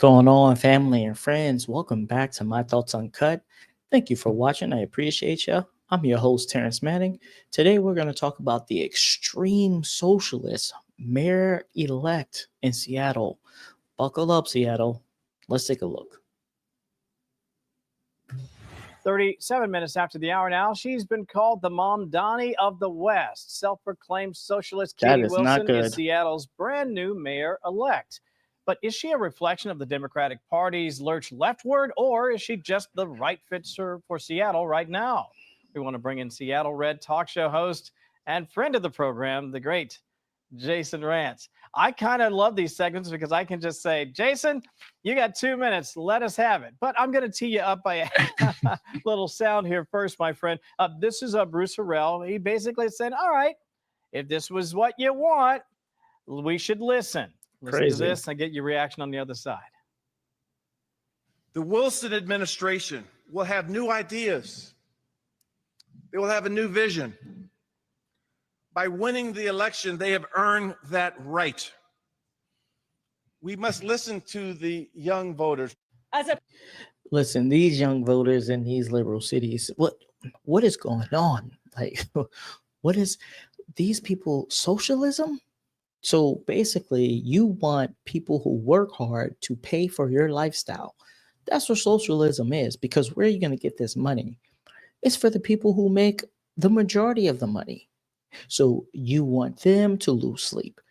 going on, family and friends? Welcome back to My Thoughts Uncut. Thank you for watching. I appreciate you. I'm your host, Terrence Manning. Today, we're going to talk about the extreme socialist mayor elect in Seattle. Buckle up, Seattle. Let's take a look. 37 minutes after the hour now, she's been called the Mamdoni of the West. Self-proclaimed socialist That Katie is not Wilson good. is Seattle's brand new mayor-elect. But is she a reflection of the Democratic Party's lurch leftward, or is she just the right fit for Seattle right now? We want to bring in Seattle Red talk show host and friend of the program, the great Jason Rantz. I kind of love these segments because I can just say, Jason, you got 2 minutes. Let us have it. But I'm going to tee you up by a little sound here first, my friend. This is Bruce Harrell. He basically said, all right, if this was what you want, we should listen. Listen to this and get your reaction on the other side. The Wilson administration will have new ideas. They will have a new vision. By winning the election, they have earned that right. We must listen to the young voters. Listen, these young voters in these liberal cities, what is going on? Like, what is these people socialism? So basically, you want people who work hard to pay for your lifestyle. That's what socialism is, because where are you going to get this money? It's for the people who make the majority of the money. So you want them to lose sleep.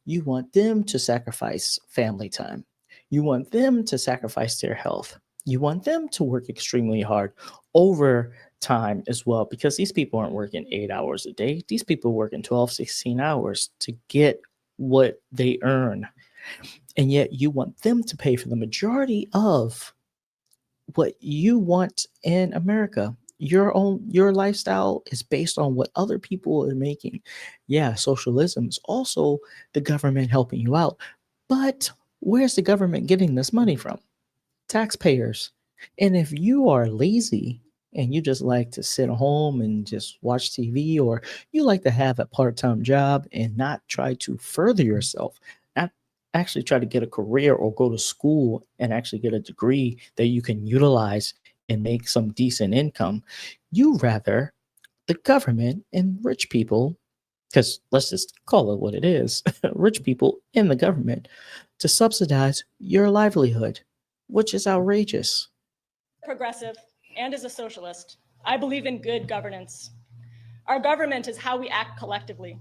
You want them to sacrifice family time. You want them to sacrifice their health. You want them to work extremely hard over time as well, because these people aren't working 8 hours a day. These people are working 12, 16 hours to get what they earn. And yet you want them to pay for the majority of what you want in America. Your lifestyle is based on what other people are making. Yeah, socialism is also the government helping you out. But where's the government getting this money from? Taxpayers. And if you are lazy and you just like to sit at home and just watch TV, or you like to have a part-time job and not try to further yourself, not actually try to get a career or go to school and actually get a degree that you can utilize and make some decent income, you rather the government and rich people, because let's just call it what it is, rich people in the government, to subsidize your livelihood, which is outrageous. Progressive and as a socialist, I believe in good governance. Our government is how we act collectively.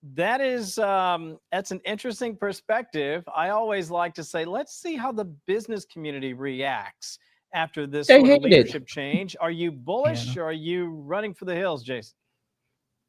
That's an interesting perspective. I always like to say, let's see how the business community reacts after this They sort of hate it. leadership change. Are you bullish Yeah. or are you running for the hills, Jason?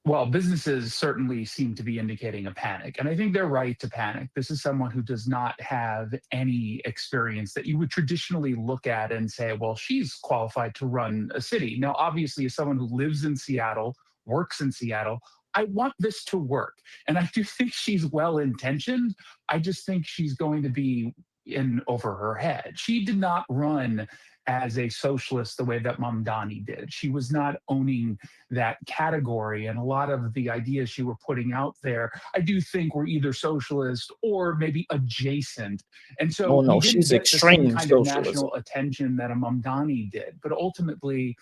Well, businesses certainly seem to be indicating a panic, and I think they're right to panic. This is someone who does not have any experience that you would traditionally look at and say, well, she's qualified to run a city. Now, obviously, as someone who lives in Seattle, works in Seattle, I want this to work. And I do think she's well-intentioned. I just think she's going to be in over her head. She did not run as a socialist the way that Mamdoni did. She was not owning that category, and a lot of the ideas she were putting out there, I do think were either socialist or maybe adjacent. And so Oh no, he didn't she's get the same extreme kind of socialism. national attention that a Mamdoni did. But ultimately,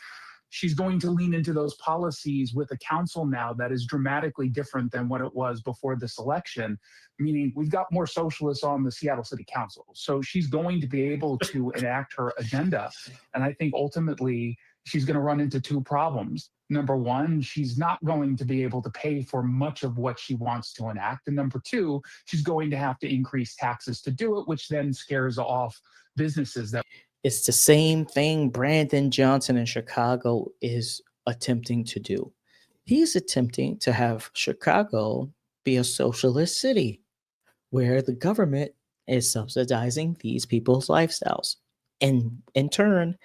she's going to lean into those policies with a council now that is dramatically different than what it was before this election, meaning we've got more socialists on the Seattle City Council. So she's going to be able to enact her agenda. And I think ultimately she's going to run into two problems. Number one, she's not going to be able to pay for much of what she wants to enact. And number two, she's going to have to increase taxes to do it, which then scares off businesses that. It's the same thing Brandon Johnson in Chicago is attempting to do. He's attempting to have Chicago be a socialist city where the government is subsidizing these people's lifestyles. And in turn,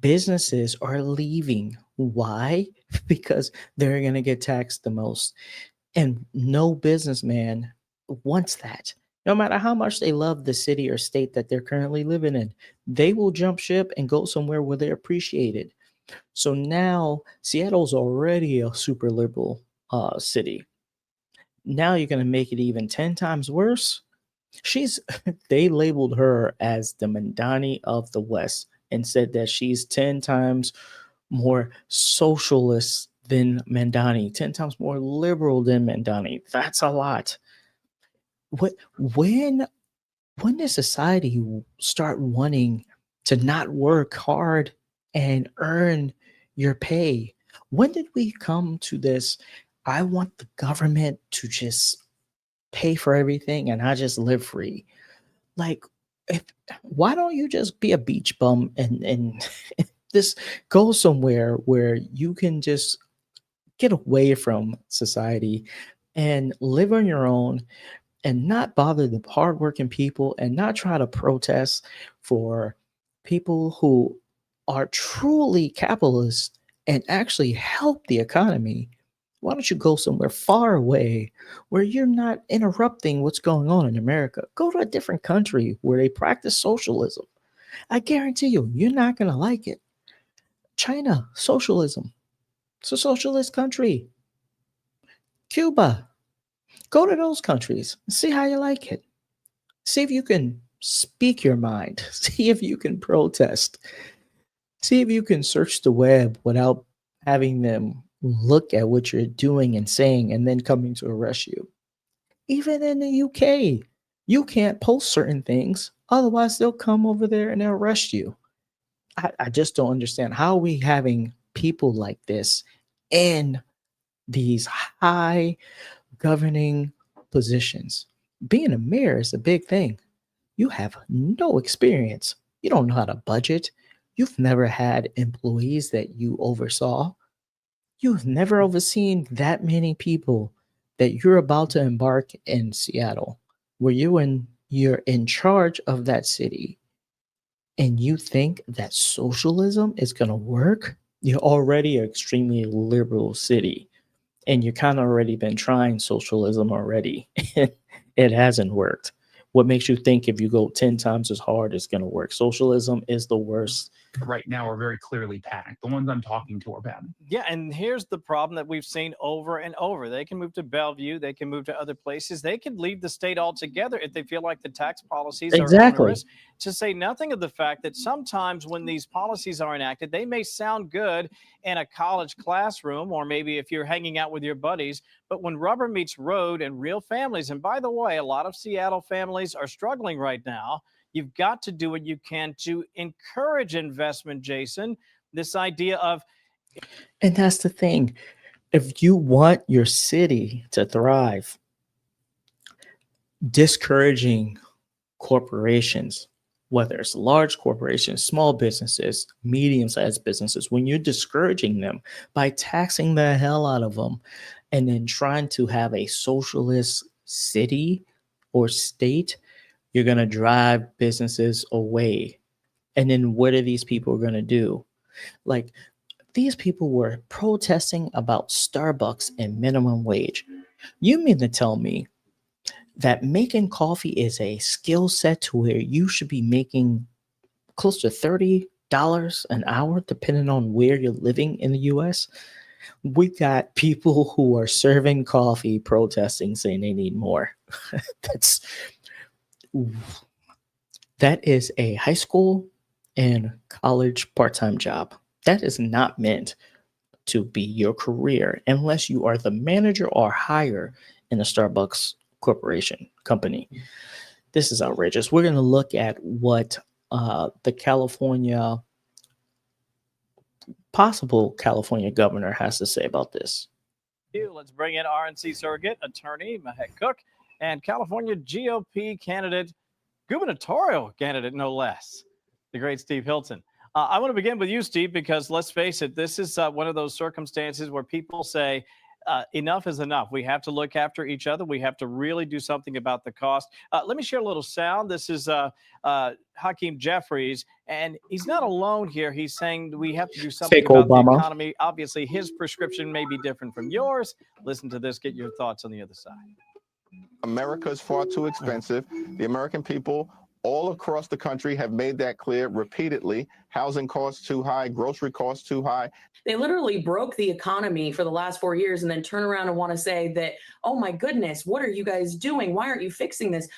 businesses are leaving. Why? Because they're going to get taxed the most. And no businessman wants that. No matter how much they love the city or state that they're currently living in, they will jump ship and go somewhere where they're appreciated. So now Seattle's already a super liberal city. Now you're going to make it even 10 times worse. She's they labeled her as the Mamdoni of the West and said that she's 10 times more socialist than Mamdani, 10 times more liberal than Mamdani. That's a lot. What when does society start wanting to not work hard and earn your pay? When did we come to this? I want the government to just pay for everything and I just live free. Like, if, why don't you just be a beach bum and just go somewhere where you can just get away from society and live on your own and not bother the hardworking people and not try to protest for people who are truly capitalist and actually help the economy. Why don't you go somewhere far away where you're not interrupting what's going on in America? Go to a different country where they practice socialism. I guarantee you, you're not going to like it. China, socialism. It's a socialist country. Cuba, go to those countries. See how you like it. See if you can speak your mind. See if you can protest. See if you can search the web without having them look at what you're doing and saying and then coming to arrest you. Even in the UK, you can't post certain things. Otherwise, they'll come over there and they'll arrest you. I just don't understand how are we having people like this in these high governing positions. Being a mayor is a big thing. You have no experience. You don't know how to budget. You've never had employees that you oversaw. You've never overseen that many people that you're about to embark in Seattle, where you're in charge of that city, and you think that socialism is going to work. You're already an extremely liberal city, and you kind of already been trying socialism already. It hasn't worked. What makes you think if you go 10 times as hard, it's going to work? Socialism is the worst. Right now are very clearly panicked. The ones I'm talking to are panicked. Yeah, and here's the problem that we've seen over and over. They can move to Bellevue, they can move to other places, they can leave the state altogether if they feel like the tax policies are Exactly. onerous, to say nothing of the fact that sometimes when these policies are enacted, they may sound good in a college classroom or maybe if you're hanging out with your buddies, but when rubber meets road and real families, and by the way, a lot of Seattle families are struggling right now. You've got to do what you can to encourage investment, Jason. This idea of And that's the thing. If you want your city to thrive, discouraging corporations, whether it's large corporations, small businesses, medium sized businesses, when you're discouraging them by taxing the hell out of them and then trying to have a socialist city or state, you're going to drive businesses away. And then what are these people going to do? Like, these people were protesting about Starbucks and minimum wage. You mean to tell me that making coffee is a skill set to where you should be making close to $30 an hour, depending on where you're living in the US? We got people who are serving coffee protesting, saying they need more. That's that is a high school and college part-time job. That is not meant to be your career unless you are the manager or higher in a Starbucks corporation company. This is outrageous. We're going to look at what the possible California governor has to say about this. let's bring in RNC surrogate attorney Mahek Cook and California GOP candidate, gubernatorial candidate, no less, the great Steve Hilton. I want to begin with you, Steve, because let's face it, this is one of those circumstances where people say enough is enough. We have to look after each other. We have to really do something about the cost. Let me share a little sound. This is Hakeem Jeffries, and he's not alone here. He's saying we have to do something about the economy. Obviously, his prescription may be different from yours. Listen to this. Get your thoughts on the other side. America is far too expensive. The American people all across the country have made that clear repeatedly. Housing costs too high, grocery costs too high. They literally broke the economy for the last 4 years and then turn around and want to say that, oh my goodness, what are you guys doing? Why aren't you fixing this?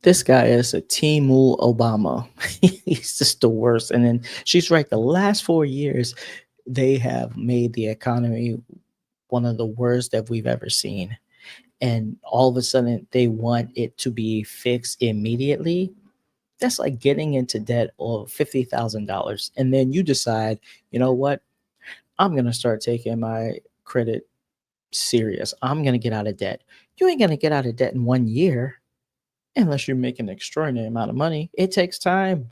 This guy is a Timu Obama. He's just the worst. And then she's right. The last 4 years, they have made the economy one of the worst that we've ever seen. And all of a sudden, they want it to be fixed immediately. That's like getting into debt of $50,000. And then you decide, you know what? I'm going to start taking my credit serious. I'm going to get out of debt. You ain't going to get out of debt in 1 year unless you make an extraordinary amount of money. It takes time.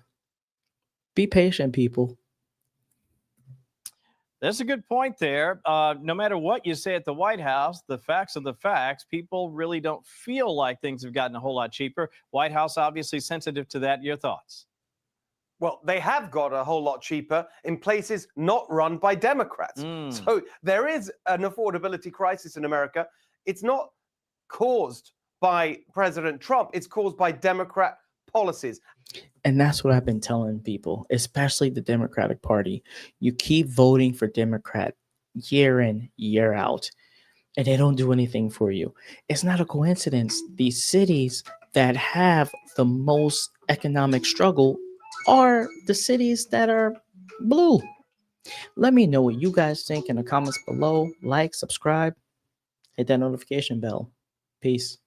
Be patient, people. That's a good point there. No matter what you say at the White House, the facts are the facts. People really don't feel like things have gotten a whole lot cheaper. White House obviously sensitive to that. Your thoughts? Well, they have got a whole lot cheaper in places not run by Democrats. So there is an affordability crisis in America. It's not caused by President Trump. It's caused by Democrat policies. And that's what I've been telling people, especially the Democratic Party. You keep voting for Democrat year in, year out, and they don't do anything for you. It's not a coincidence. These cities that have the most economic struggle are the cities that are blue. Let me know what you guys think in the comments below. Like, subscribe, hit that notification bell. Peace.